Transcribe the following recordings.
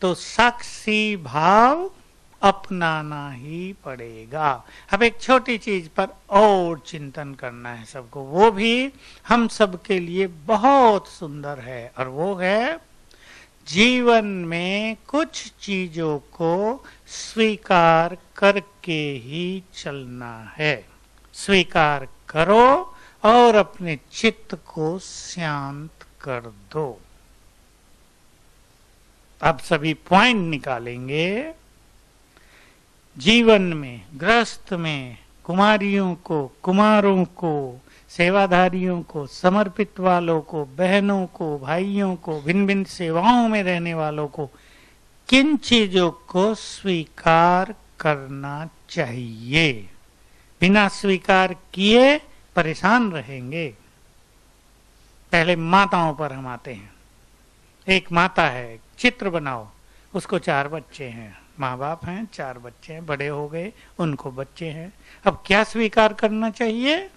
तो साक्षी भाव अपनाना ही पड़ेगा। अब एक छोटी चीज पर और चिंतन करना है सबको, वो भी हम सबके लिए बहुत सुंदर है, और वो है जीवन में कुछ चीजों को स्वीकार करके ही चलना है। स्वीकार करो और अपने चित्त को शांत कर दो। अब सभी पॉइंट निकालेंगे। जीवन में, गृहस्थ में, कुमारियों को, कुमारों को, सेवाधारियों को, समर्पित वालों को, बहनों को, भाइयों को, भिन्न भिन्न सेवाओं में रहने वालों को किन चीजों को स्वीकार करना चाहिए। बिना स्वीकार किए परेशान रहेंगे। पहले माताओं पर हम आते हैं। एक माता है, चित्र बनाओ, उसको 4 बच्चे हैं, माँ बाप हैं, 4 बच्चे हैं, बड़े हो गए, उनको बच्चे हैं। अब क्या स्वीकार करना चाहिए?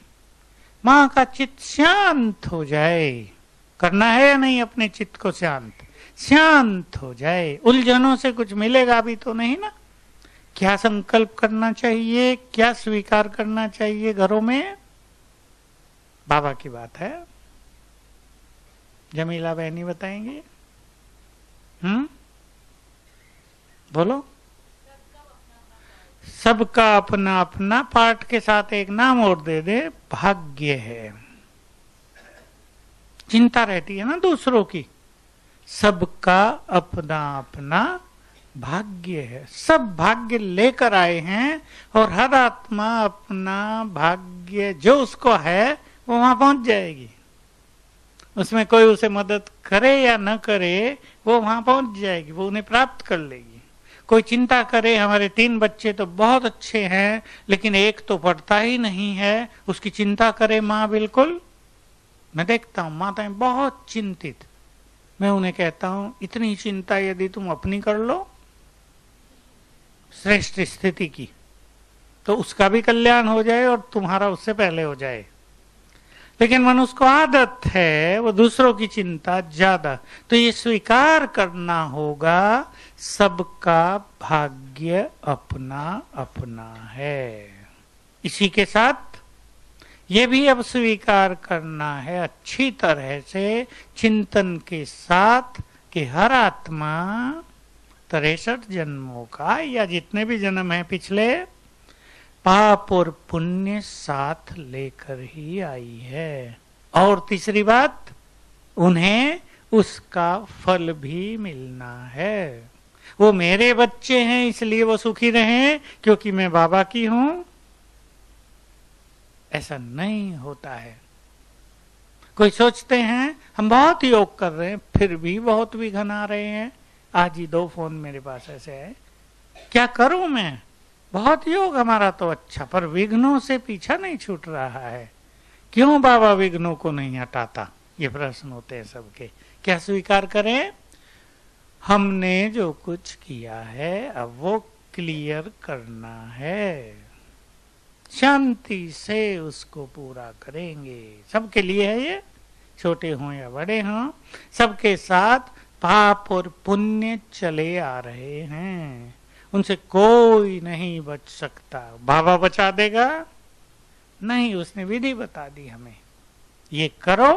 माँ का चित्त शांत हो जाए। करना है या नहीं अपने चित्त को शांत? शांत हो जाए। उलझनों से कुछ मिलेगा भी तो नहीं ना। क्या संकल्प करना चाहिए, क्या स्वीकार करना चाहिए घरों में? बाबा की बात है। जमीला बहनी बताएंगे। बोलो। सबका अपना अपना, पाठ के साथ एक नाम और दे दे, भाग्य है। चिंता रहती है ना दूसरों की। सबका अपना अपना भाग्य है। सब भाग्य लेकर आए हैं, और हर आत्मा अपना भाग्य जो उसको है वो वहां पहुंच जाएगी। उसमें कोई उसे मदद करे या न करे, वो वहां पहुंच जाएगी, वो उन्हें प्राप्त कर लेगी। कोई चिंता करे, हमारे 3 बच्चे तो बहुत अच्छे हैं लेकिन एक तो पढ़ता ही नहीं है, उसकी चिंता करे माँ। बिल्कुल, मैं देखता हूं माताएं बहुत चिंतित। मैं उन्हें कहता हूं, इतनी चिंता यदि तुम अपनी कर लो श्रेष्ठ स्थिति की, तो उसका भी कल्याण हो जाए और तुम्हारा उससे पहले हो जाए। लेकिन मनुष्य को आदत है वो दूसरों की चिंता ज्यादा। तो ये स्वीकार करना होगा, सबका भाग्य अपना अपना है। इसी के साथ ये भी अब स्वीकार करना है अच्छी तरह से, चिंतन के साथ, कि हर आत्मा 63 जन्मों का, या जितने भी जन्म हैं पिछले, पाप और पुण्य साथ लेकर ही आई है। और तीसरी बात, उन्हें उसका फल भी मिलना है। वो मेरे बच्चे हैं इसलिए वो सुखी रहें क्योंकि मैं बाबा की हूं, ऐसा नहीं होता है। कोई सोचते हैं हम बहुत योग कर रहे हैं फिर भी बहुत विघ्न आ रहे हैं। आज ही 2 फोन मेरे पास ऐसे है, क्या करूं मैं, बहुत योग हमारा तो अच्छा, पर विघ्नों से पीछा नहीं छूट रहा है। क्यों बाबा विघ्नों को नहीं हटाता? ये प्रश्न होते हैं सबके। क्या स्वीकार करें? हमने जो कुछ किया है अब वो क्लियर करना है, शांति से उसको पूरा करेंगे। सबके लिए है ये, छोटे हों या बड़े हों, सबके साथ पाप और पुण्य चले आ रहे हैं, उनसे कोई नहीं बच सकता। बाबा बचा देगा? नहीं, उसने विधि बता दी हमें, ये करो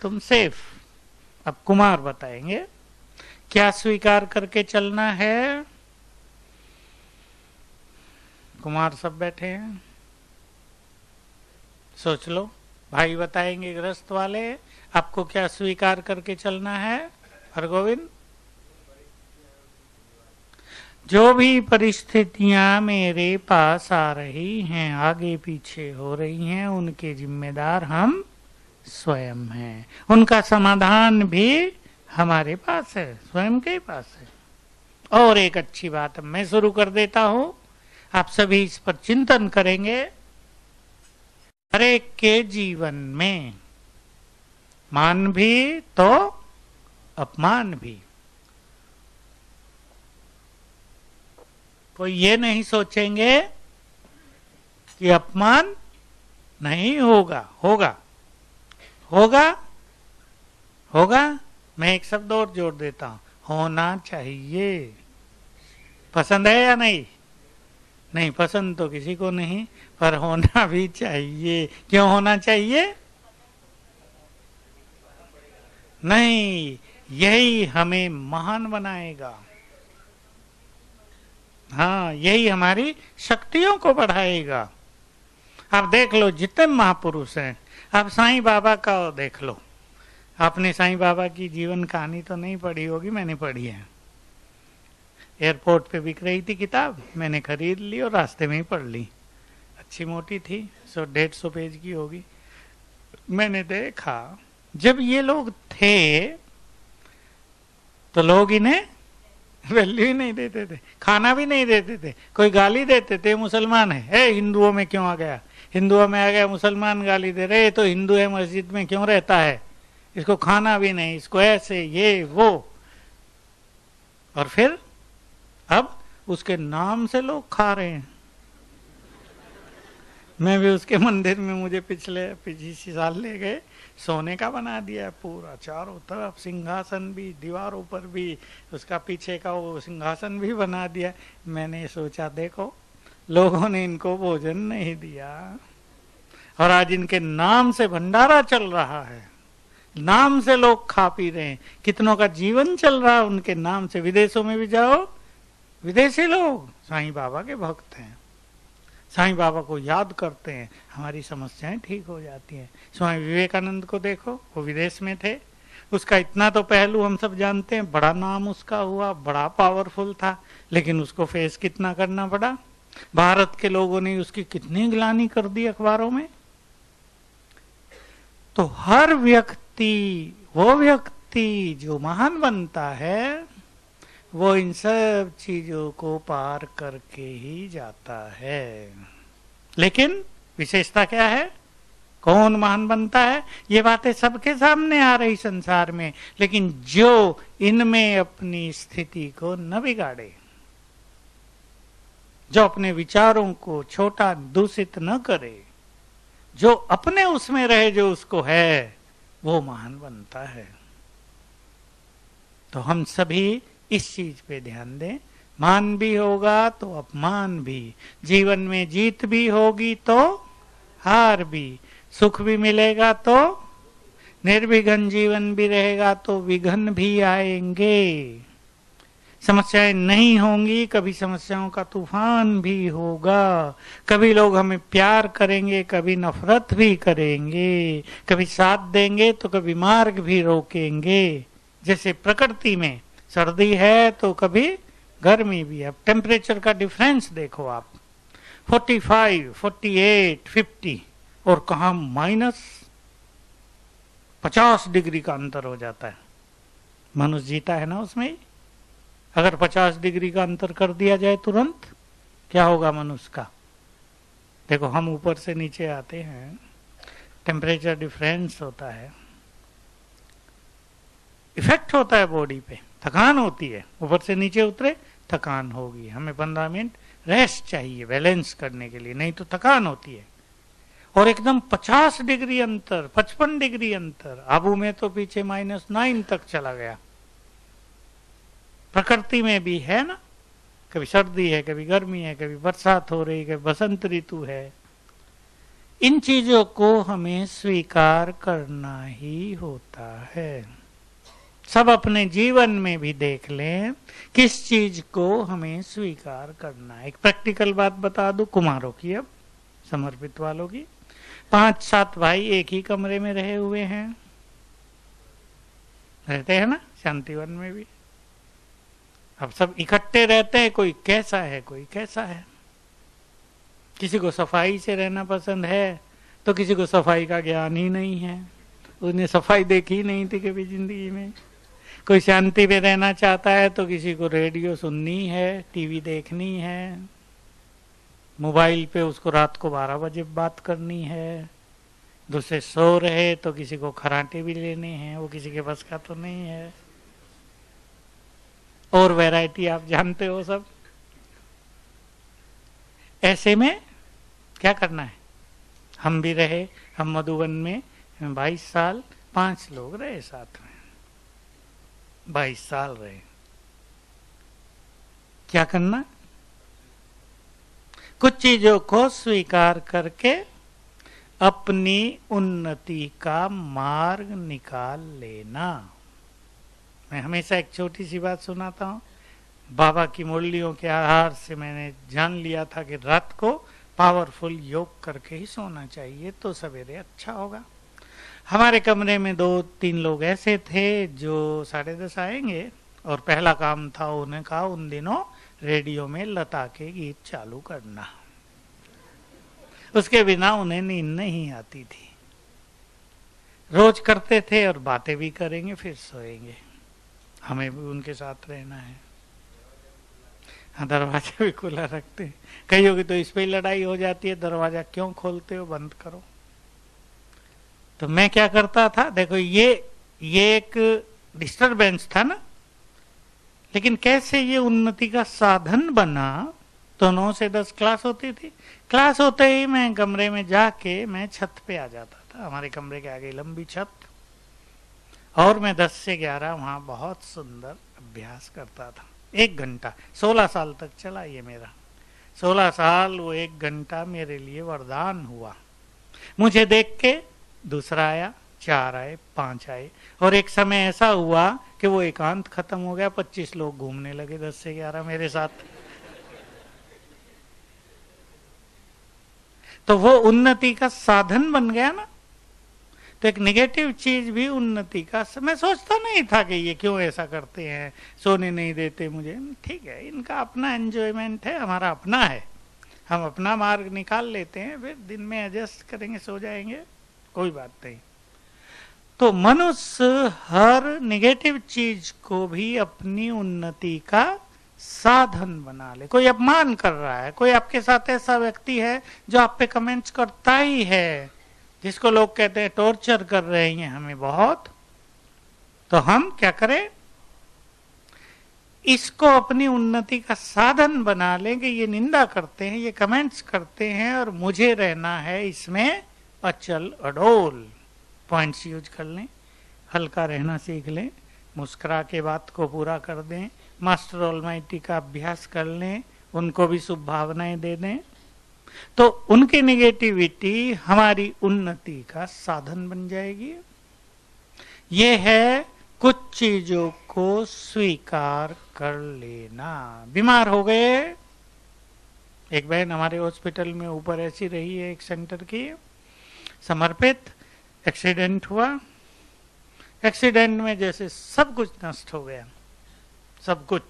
तुम सेफ। अब कुमार बताएंगे क्या स्वीकार करके चलना है। कुमार सब बैठे हैं, सोच लो। भाई बताएंगे गृहस्थ वाले, आपको क्या स्वीकार करके चलना है। हरगोविंद, जो भी परिस्थितियां मेरे पास आ रही हैं, आगे पीछे हो रही हैं, उनके जिम्मेदार हम स्वयं हैं। उनका समाधान भी हमारे पास है, स्वयं के पास है। और एक अच्छी बात मैं शुरू कर देता हूं, आप सभी इस पर चिंतन करेंगे। हर एक के जीवन में मान भी तो अपमान भी। कोई ये नहीं सोचेंगे कि अपमान नहीं होगा, होगा होगा होगा। मैं एक शब्द और जोड़ देता हूं, होना चाहिए। पसंद है या नहीं? नहीं पसंद तो किसी को नहीं, पर होना भी चाहिए। क्यों होना चाहिए? नहीं, यही हमें महान बनाएगा। हाँ, यही हमारी शक्तियों को बढ़ाएगा। आप देख लो जितने महापुरुष हैं, आप साईं बाबा का देख लो। आपने साईं बाबा की जीवन कहानी तो नहीं पढ़ी होगी, मैंने पढ़ी है। एयरपोर्ट पे बिक रही थी किताब, मैंने खरीद ली और रास्ते में ही पढ़ ली। अच्छी मोटी थी, 150 पेज की होगी। मैंने देखा जब ये लोग थे तो लोग इन्हें वैल्यू ही नहीं देते थे, खाना भी नहीं देते थे। कोई गाली देते थे, मुसलमान है, हिंदुओं में क्यों आ गया, हिंदुओं में आ गया, मुसलमान गाली दे रहे, तो हिंदू है मस्जिद में क्यों रहता है, इसको खाना भी नहीं, इसको ऐसे ये वो। और फिर अब उसके नाम से लोग खा रहे हैं। मैं भी उसके मंदिर में, मुझे पिछले साल ले गए, सोने का बना दिया है पूरा, चारों तरफ सिंहासन भी, दीवारों पर भी उसका पीछे का वो सिंहासन भी बना दिया। मैंने सोचा देखो लोगों ने इनको भोजन नहीं दिया और आज इनके नाम से भंडारा चल रहा है, नाम से लोग खा पी रहे हैं, कितनों का जीवन चल रहा है उनके नाम से। विदेशों में भी जाओ, विदेशी लोग साईं बाबा के भक्त हैं, साईं बाबा को याद करते हैं, हमारी समस्याएं ठीक हो जाती हैं। स्वामी विवेकानंद को देखो, वो विदेश में थे, उसका इतना तो पहलू हम सब जानते हैं, बड़ा नाम उसका हुआ, बड़ा पावरफुल था, लेकिन उसको फेस कितना करना पड़ा। भारत के लोगों ने उसकी कितनी ग्लानि कर दी अखबारों में। तो हर व्यक्ति, वो व्यक्ति जो महान बनता है, वो इन सब चीजों को पार करके ही जाता है। लेकिन विशेषता क्या है, कौन महान बनता है, ये बातें सबके सामने आ रही संसार में, लेकिन जो इनमें अपनी स्थिति को न बिगाड़े, जो अपने विचारों को छोटा दूषित न करे, जो अपने उसमें रहे, जो उसको है, वो महान बनता है। तो हम सभी इस चीज पे ध्यान दें। मान भी होगा तो अपमान भी, जीवन में जीत भी होगी तो हार भी, सुख भी मिलेगा तो, निर्विघ्न जीवन भी रहेगा तो विघ्न भी आएंगे। समस्याएं नहीं होंगी, कभी समस्याओं का तूफान भी होगा, कभी लोग हमें प्यार करेंगे, कभी नफरत भी करेंगे, कभी साथ देंगे तो कभी मार्ग भी रोकेंगे। जैसे प्रकृति में सर्दी है तो कभी गर्मी भी है। अब टेम्परेचर का डिफरेंस देखो आप, 45, 48, 50 और कहा -50 डिग्री का अंतर हो जाता है। मनुष्य जीता है ना उसमें। अगर 50 डिग्री का अंतर कर दिया जाए तुरंत, क्या होगा मनुष्य का। देखो हम ऊपर से नीचे आते हैं, टेम्परेचर डिफरेंस होता है, इफेक्ट होता है बॉडी पे, थकान होती है, ऊपर से नीचे उतरे थकान होगी, हमें 15 मिनट रेस्ट चाहिए बैलेंस करने के लिए, नहीं तो थकान होती है। और एकदम 50 डिग्री अंतर, 55 डिग्री अंतर, आबू में तो पीछे -9 तक चला गया। प्रकृति में भी है ना, कभी सर्दी है, कभी गर्मी है, कभी बरसात हो रही, कभी बसंत ऋतु है। इन चीजों को हमें स्वीकार करना ही होता है। सब अपने जीवन में भी देख लें किस चीज को हमें स्वीकार करना है। एक प्रैक्टिकल बात बता दूं कुमारों की, अब समर्पित वालों की। 5-7 भाई एक ही कमरे में रहे हुए हैं, रहते हैं ना शांतिवन में भी। अब सब इकट्ठे रहते हैं, कोई कैसा है कोई कैसा है। किसी को सफाई से रहना पसंद है तो किसी को सफाई का ज्ञान ही नहीं है, उसने सफाई देखी ही नहीं थी कभी जिंदगी में। कोई शांति में रहना चाहता है तो किसी को रेडियो सुननी है, टीवी देखनी है, मोबाइल पे उसको रात को 12 बजे बात करनी है, दूसरे सो रहे तो किसी को खराटे भी लेने हैं, वो किसी के बस का तो नहीं है। और वैरायटी आप जानते हो सब। ऐसे में क्या करना है, हम भी रहे, हम मधुबन में 22 साल 5 लोग रहे साथ में, 22 साल रहे। क्या करना? कुछ चीजों को स्वीकार करके अपनी उन्नति का मार्ग निकाल लेना। मैं हमेशा एक छोटी सी बात सुनाता हूँ। बाबा की मुरलियों के आधार से मैंने जान लिया था कि रात को पावरफुल योग करके ही सोना चाहिए, तो सवेरे अच्छा होगा। हमारे कमरे में 2-3 लोग ऐसे थे जो 10:30 आएंगे, और पहला काम था उन्हें कहा उन दिनों रेडियो में लता के गीत चालू करना। उसके बिना उन्हें नींद नहीं आती थी। रोज करते थे और बातें भी करेंगे, फिर सोएंगे। हमें भी उनके साथ रहना है। हाँ, दरवाजा भी खुला रखते हैं। कहियोगे तो इस पे लड़ाई हो जाती है, दरवाजा क्यों खोलते हो, बंद करो। तो मैं क्या करता था, देखो ये एक डिस्टरबेंस था ना, लेकिन कैसे ये उन्नति का साधन बना। तो 9 से 10 क्लास होती थी। क्लास होते ही मैं कमरे में जाके मैं छत पे आ जाता था। हमारे कमरे के आगे लंबी छत, और मैं 10 से 11 वहां बहुत सुंदर अभ्यास करता था। 1 घंटा 16 साल तक चला ये मेरा। 16 साल वो 1 घंटा मेरे लिए वरदान हुआ। मुझे देख के दूसरा आया, 4 आए, 5 आए, और एक समय ऐसा हुआ कि वो एकांत खत्म हो गया। 25 लोग घूमने लगे 10 से 11 मेरे साथ। तो वो उन्नति का साधन बन गया ना। तो एक नेगेटिव चीज भी उन्नति का, मैं सोचता नहीं था कि ये क्यों ऐसा करते हैं, सोने नहीं देते मुझे। ठीक है, इनका अपना एंजॉयमेंट है, हमारा अपना है। हम अपना मार्ग निकाल लेते हैं, फिर दिन में एडजस्ट करेंगे, सो जाएंगे, कोई बात नहीं। तो मनुष्य हर नेगेटिव चीज को भी अपनी उन्नति का साधन बना ले। कोई अपमान कर रहा है, कोई आपके साथ ऐसा व्यक्ति है जो आप पे कमेंट्स करता ही है, जिसको लोग कहते हैं टॉर्चर कर रहे हैं हमें बहुत, तो हम क्या करें, इसको अपनी उन्नति का साधन बना लें कि ये निंदा करते हैं, ये कमेंट्स करते हैं, और मुझे रहना है इसमें अचल अडोल। पॉइंट्स यूज कर लें, हल्का रहना सीख लें, मुस्कुरा के बात को पूरा कर दें, मास्टर ऑलमाइटी का अभ्यास कर लें, उनको भी शुभ भावनाएं दे दें। तो उनकी नेगेटिविटी हमारी उन्नति का साधन बन जाएगी। ये है कुछ चीजों को स्वीकार कर लेना। बीमार हो गए, एक बहन हमारे हॉस्पिटल में ऊपर ऐसी रही है, एक सेंटर की समर्पित, एक्सीडेंट हुआ। एक्सीडेंट में जैसे सब कुछ नष्ट हो गया, सब कुछ।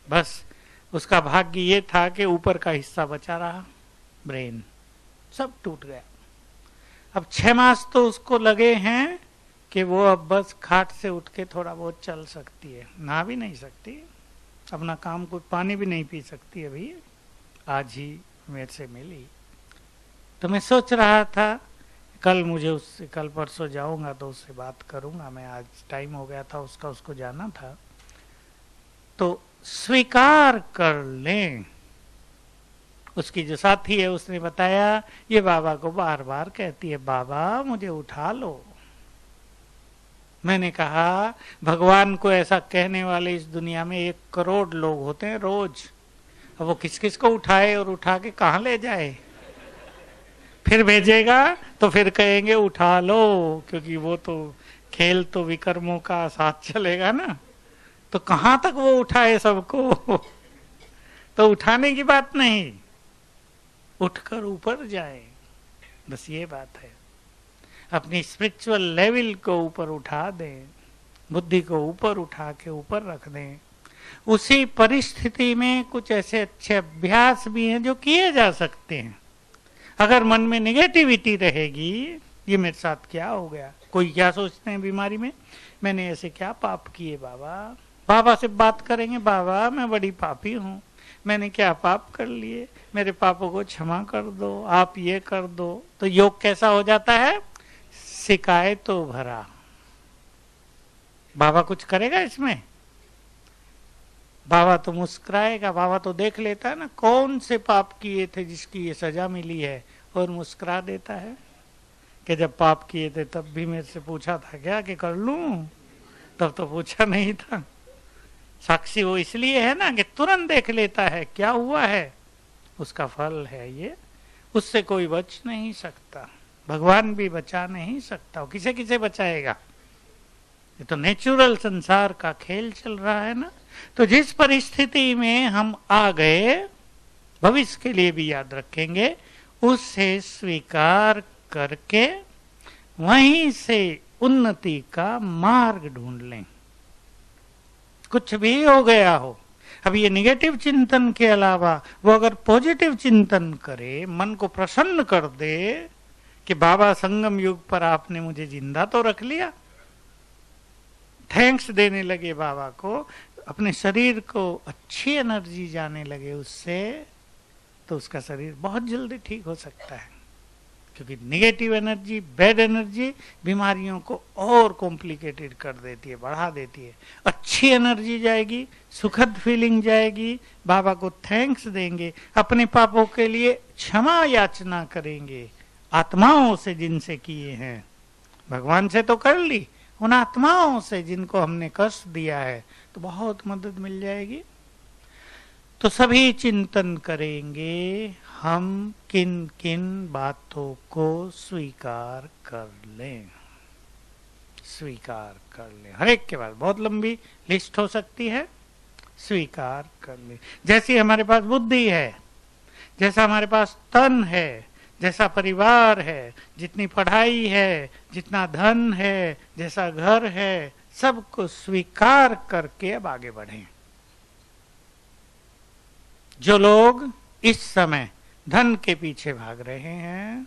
बस उसका भाग्य ये था कि ऊपर का हिस्सा बचा रहा, ब्रेन सब टूट गया। अब 6 मास तो उसको लगे हैं कि वो अब बस खाट से उठ के थोड़ा बहुत चल सकती है, नहा भी नहीं सकती, अपना काम कुछ, पानी भी नहीं पी सकती। अभी आज ही मेरे से मिली, तो मैं सोच रहा था कल मुझे उससे, कल परसों जाऊंगा तो उससे बात करूंगा मैं। आज टाइम हो गया था उसका, उसको जाना था। तो स्वीकार कर लें। उसकी जो साथी है उसने बताया, ये बाबा को बार बार कहती है, बाबा मुझे उठा लो। मैंने कहा भगवान को ऐसा कहने वाले इस दुनिया में 1 करोड़ लोग होते हैं रोज। अब वो किस किस को उठाए और उठा के कहाँ ले जाए, फिर भेजेगा तो फिर कहेंगे उठा लो, क्योंकि वो तो खेल तो विकर्मों का साथ चलेगा ना। तो कहां तक वो उठाए सबको तो उठाने की बात नहीं, उठकर ऊपर जाए, बस ये बात है। अपनी स्पिरिचुअल लेवल को ऊपर उठा दें, बुद्धि को ऊपर उठा के ऊपर रख दें। उसी परिस्थिति में कुछ ऐसे अच्छे अभ्यास भी हैं जो किए जा सकते हैं। अगर मन में नेगेटिविटी रहेगी, ये मेरे साथ क्या हो गया, कोई क्या सोचते हैं बीमारी में, मैंने ऐसे क्या पाप किए बाबा। बाबा से बात करेंगे, बाबा मैं बड़ी पापी हूँ, मैंने क्या पाप कर लिए, मेरे पापों को क्षमा कर दो, आप ये कर दो। तो योग कैसा हो जाता है, शिकायतों भरा। बाबा कुछ करेगा इसमें, बाबा तो मुस्कुराएगा। बाबा तो देख लेता है ना कौन से पाप किए थे जिसकी ये सजा मिली है, और मुस्कुरा देता है कि जब पाप किए थे तब भी मेरे से पूछा था क्या कि कर लूं, तब तो पूछा नहीं था। साक्षी वो इसलिए है ना कि तुरंत देख लेता है क्या हुआ है, उसका फल है ये, उससे कोई बच नहीं सकता, भगवान भी बचा नहीं सकता, किसे किसे बचाएगा? ये तो नेचुरल संसार का खेल चल रहा है ना। तो जिस परिस्थिति में हम आ गए, भविष्य के लिए भी याद रखेंगे, उसे स्वीकार करके वहीं से उन्नति का मार्ग ढूंढ लें। कुछ भी हो गया हो, अब ये निगेटिव चिंतन के अलावा वो अगर पॉजिटिव चिंतन करे, मन को प्रसन्न कर दे कि बाबा संगम युग पर आपने मुझे जिंदा तो रख लिया, थैंक्स देने लगे बाबा को, अपने शरीर को अच्छी एनर्जी जाने लगे उससे, तो उसका शरीर बहुत जल्दी ठीक हो सकता है। क्योंकि नेगेटिव एनर्जी, बैड एनर्जी बीमारियों को और कॉम्प्लिकेटेड कर देती है, बढ़ा देती है। अच्छी एनर्जी जाएगी, सुखद फीलिंग जाएगी, बाबा को थैंक्स देंगे, अपने पापों के लिए क्षमा याचना करेंगे, आत्माओं से जिनसे किए हैं, भगवान से तो कर ली, उन आत्माओं से जिनको हमने कष्ट दिया है, तो बहुत मदद मिल जाएगी। तो सभी चिंतन करेंगे हम किन किन बातों को स्वीकार कर लें, स्वीकार कर लें। हर एक के बाद बहुत लंबी लिस्ट हो सकती है, स्वीकार कर लें। जैसी हमारे पास बुद्धि है, जैसा हमारे पास तन है, जैसा परिवार है, जितनी पढ़ाई है, जितना धन है, जैसा घर है, सबको स्वीकार करके अब आगे बढ़ें। जो लोग इस समय धन के पीछे भाग रहे हैं,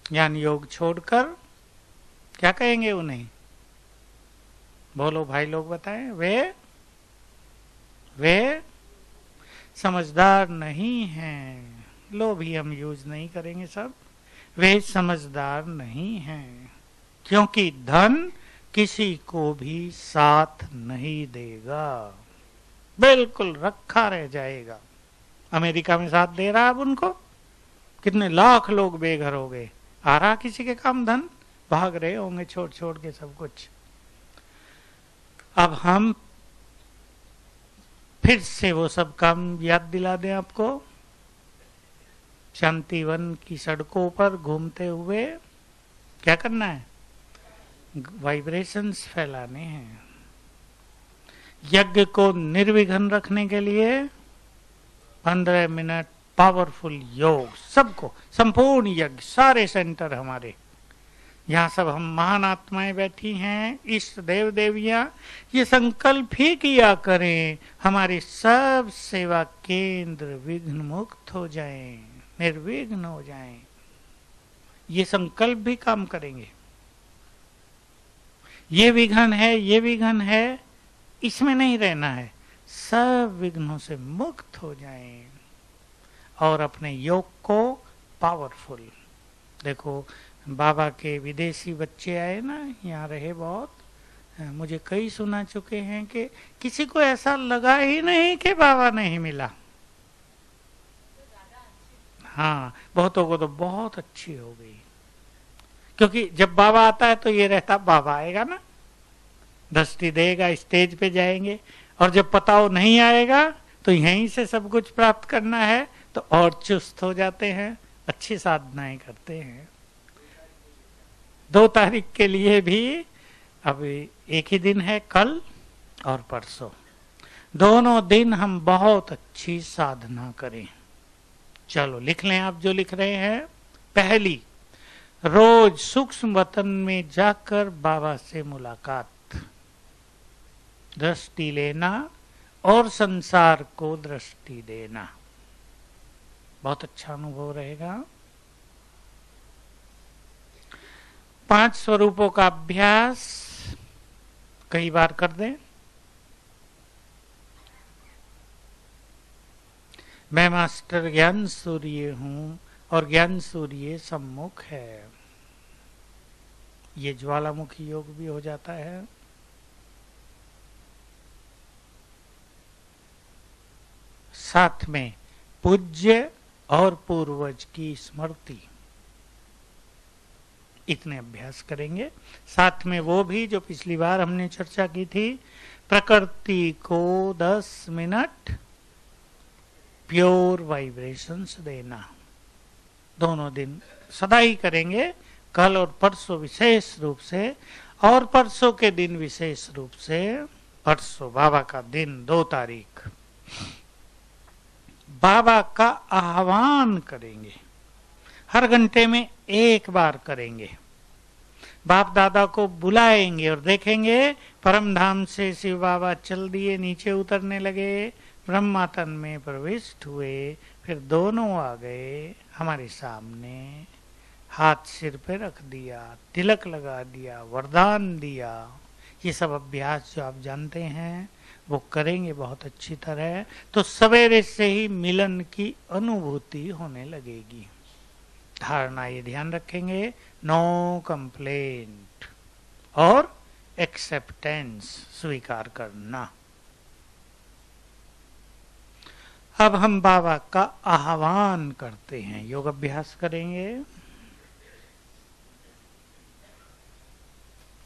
ज्ञान योग छोड़कर, क्या कहेंगे उन्हें? बोलो भाई लोग बताएं। वे समझदार नहीं हैं। लो भी हम यूज नहीं करेंगे सब। वे समझदार नहीं हैं, क्योंकि धन किसी को भी साथ नहीं देगा, बिल्कुल रखा रह जाएगा। अमेरिका में साथ दे रहा है अब उनको, कितने लाख लोग बेघर हो गए, आ रहा किसी के काम धन, भाग रहे होंगे छोड़ छोड़ के सब कुछ। अब हम फिर से वो सब काम याद दिला दें आपको। शांतिवन की सड़कों पर घूमते हुए क्या करना है? वाइब्रेशंस फैलाने हैं। यज्ञ को निर्विघ्न रखने के लिए 15 मिनट पावरफुल योग, सबको, संपूर्ण यज्ञ, सारे सेंटर हमारे यहाँ, सब हम महान आत्माएं बैठी हैं, इष्ट देव देवियां, ये संकल्प ही किया करें हमारे सब सेवा केंद्र विघ्न मुक्त हो जाएं, निर्विघ्न हो जाएं। ये संकल्प भी काम करेंगे। ये विघ्न है, ये विघ्न है, इसमें नहीं रहना है, सब विघ्नों से मुक्त हो जाएं और अपने योग को पावरफुल। देखो बाबा के विदेशी बच्चे आए ना, यहाँ रहे बहुत, मुझे कई सुना चुके हैं कि किसी को ऐसा लगा ही नहीं कि बाबा नहीं मिला। हाँ, बहुतों को तो बहुत अच्छी हो गई, क्योंकि जब बाबा आता है तो ये रहता बाबा आएगा ना, दृष्टि देगा, स्टेज पे जाएंगे, और जब पता हो नहीं आएगा तो यहीं से सब कुछ प्राप्त करना है, तो और चुस्त हो जाते हैं, अच्छी साधनाएं करते हैं। 2 तारीख के लिए भी अब एक ही दिन है, कल और परसों, दोनों दिन हम बहुत अच्छी साधना करें। चलो लिख लें आप जो लिख रहे हैं। पहली, रोज सूक्ष्म वतन में जाकर बाबा से मुलाकात, दृष्टि लेना और संसार को दृष्टि देना, बहुत अच्छा अनुभव रहेगा। 5 स्वरूपों का अभ्यास कई बार कर दें। मैं मास्टर ज्ञान सूर्य हूं और ज्ञान सूर्य सम्मुख है, ये ज्वालामुखी योग भी हो जाता है। साथ में पूज्य और पूर्वज की स्मृति, इतने अभ्यास करेंगे। साथ में वो भी जो पिछली बार हमने चर्चा की थी, प्रकृति को 10 मिनट प्योर वाइब्रेशंस देना। दोनों दिन सदा ही करेंगे, कल और परसों विशेष रूप से, और परसों के दिन विशेष रूप से। परसों बाबा का दिन 2 तारीख, बाबा का आह्वान करेंगे। हर घंटे में 1 बार करेंगे। बाप दादा को बुलाएंगे और देखेंगे परम धाम से शिव बाबा चल दिए, नीचे उतरने लगे, ब्रह्मा तन में प्रविष्ट हुए, फिर दोनों आ गए हमारे सामने, हाथ सिर पे रख दिया, तिलक लगा दिया, वरदान दिया। ये सब अभ्यास जो आप जानते हैं वो करेंगे बहुत अच्छी तरह, तो सवेरे से ही मिलन की अनुभूति होने लगेगी। धारणा ये ध्यान रखेंगे, नो कंप्लेंट और एक्सेप्टेंस, स्वीकार करना। अब हम बाबा का आह्वान करते हैं, योग अभ्यास करेंगे।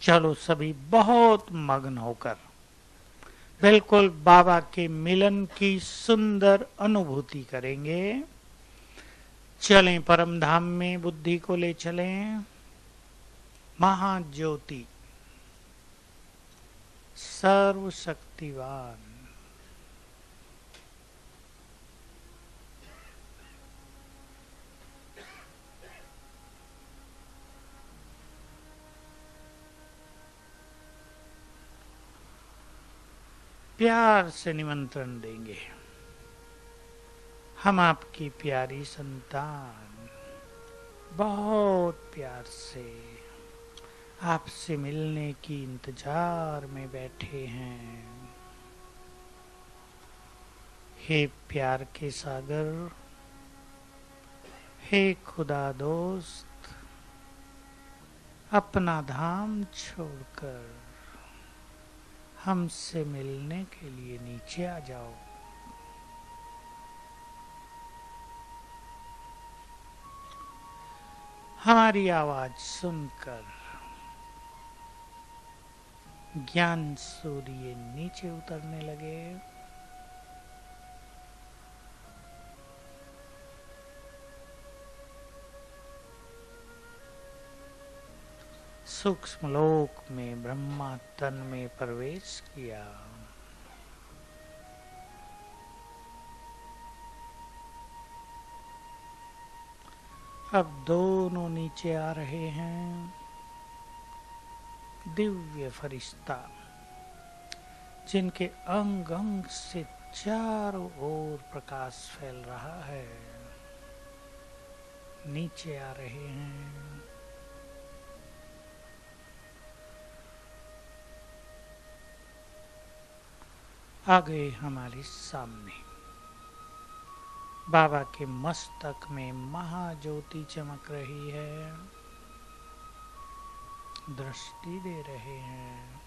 चलो सभी बहुत मग्न होकर बिल्कुल बाबा के मिलन की सुंदर अनुभूति करेंगे। चलें परम धाम में, बुद्धि को ले चलें। महाज्योति सर्वशक्तिवान प्यार से निमंत्रण देंगे। हम आपकी प्यारी संतान बहुत प्यार से आपसे मिलने की इंतजार में बैठे हैं। हे प्यार के सागर, हे खुदा दोस्त, अपना धाम छोड़कर हमसे मिलने के लिए नीचे आ जाओ। हमारी आवाज सुनकर ज्ञान सूर्य नीचे उतरने लगे। सूक्ष्म लोक में ब्रह्मा तन में प्रवेश किया। अब दोनों नीचे आ रहे हैं। दिव्य फरिश्ता जिनके अंग अंग से चारों ओर प्रकाश फैल रहा है, नीचे आ रहे हैं। आ गए हमारे सामने। बाबा के मस्तक में महाज्योति चमक रही है, दृष्टि दे रहे हैं।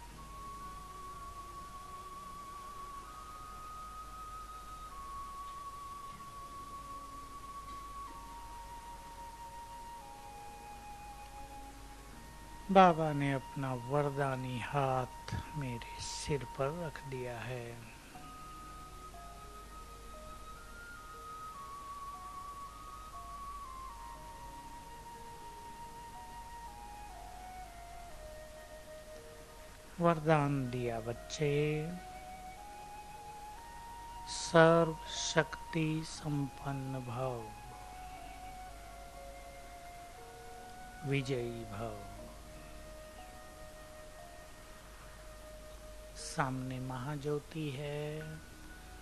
बाबा ने अपना वरदानी हाथ मेरे सिर पर रख दिया है। वरदान दिया, बच्चे सर्व शक्ति संपन्न भव, विजयी भव। सामने महाज्योति है,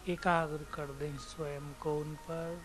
एकाग्र कर दें स्वयं को उन पर।